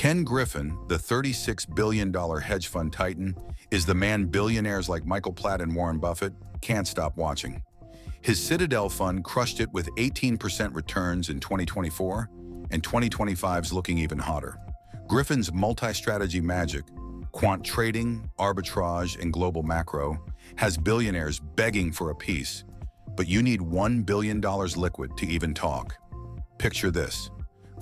Ken Griffin, the $36 billion hedge fund titan, is the man billionaires like Michael Platt and Warren Buffett can't stop watching. His Citadel fund crushed it with 18% returns in 2024, and 2025's looking even hotter. Griffin's multi-strategy magic, quant trading, arbitrage, and global macro, has billionaires begging for a piece, but you need $1 billion liquid to even talk. Picture this.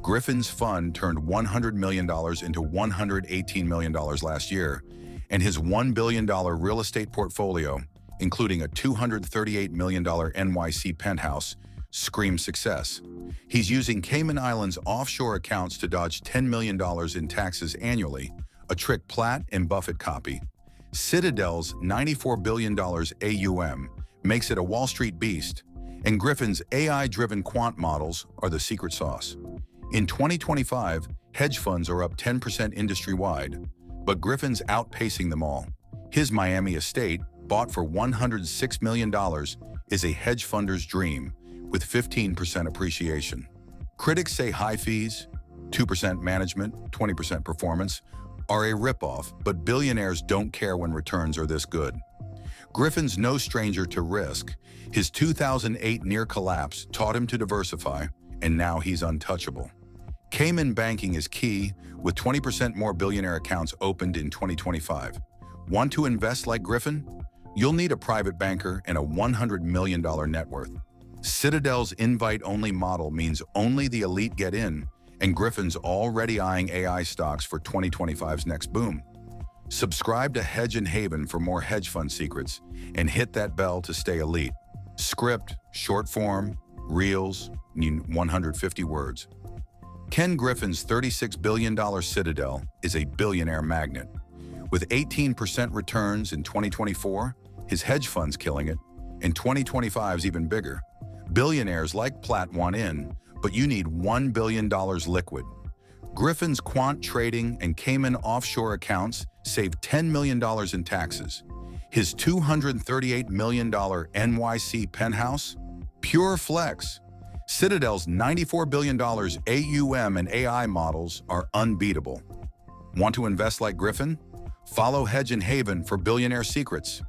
Griffin's fund turned $100 million into $118 million last year, and his $1 billion real estate portfolio, including a $238 million NYC penthouse, screams success. He's using Cayman Islands offshore accounts to dodge $10 million in taxes annually, a trick Platt and Buffett copy. Citadel's $94 billion AUM makes it a Wall Street beast, and Griffin's AI-driven quant models are the secret sauce. In 2025, hedge funds are up 10% industry-wide, but Griffin's outpacing them all. His Miami estate, bought for $106 million, is a hedge funder's dream, with 15% appreciation. Critics say high fees, 2% management, 20% performance, are a ripoff, but billionaires don't care when returns are this good. Griffin's no stranger to risk. His 2008 near collapse taught him to diversify, and now he's untouchable. Cayman banking is key, with 20% more billionaire accounts opened in 2025. Want to invest like Griffin? You'll need a private banker and a $100 million net worth. Citadel's invite-only model means only the elite get in, and Griffin's already eyeing AI stocks for 2025's next boom. Subscribe to Hedge and Haven for more hedge fund secrets, and hit that bell to stay elite. Script, short form, reels, 150 words. Ken Griffin's $36 billion Citadel is a billionaire magnet. With 18% returns in 2024, his hedge fund's killing it, and 2025's even bigger. Billionaires like Platt want in, but you need $1 billion liquid. Griffin's quant trading and Cayman offshore accounts save $10 million in taxes. His $238 million NYC penthouse? Pure flex. Citadel's $94 billion AUM and AI models are unbeatable. Want to invest like Griffin? Follow Hedge and Haven for billionaire secrets.